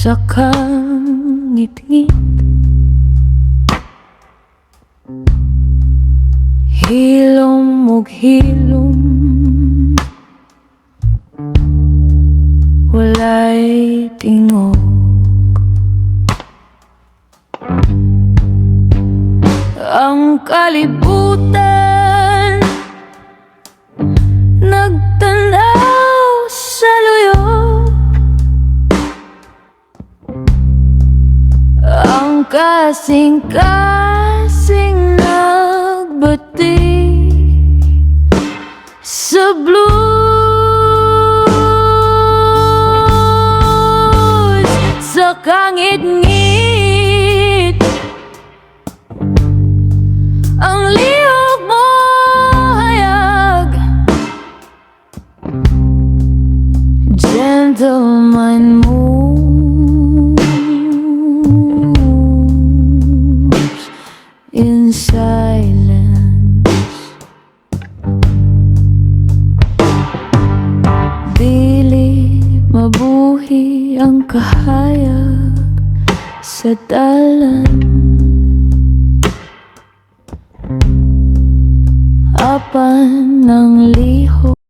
sa kangit-ngit. Hilom ug hilom, walay tingog. Ang kalibutan nagtanaw sa luyog. Ang kasing-kasing nagbati sa blues, sa kangit-ngit. Ang lihok mo hayag, gentleman moves in silence. Dili mabuhi ang kahayag sa dalan. Apan ng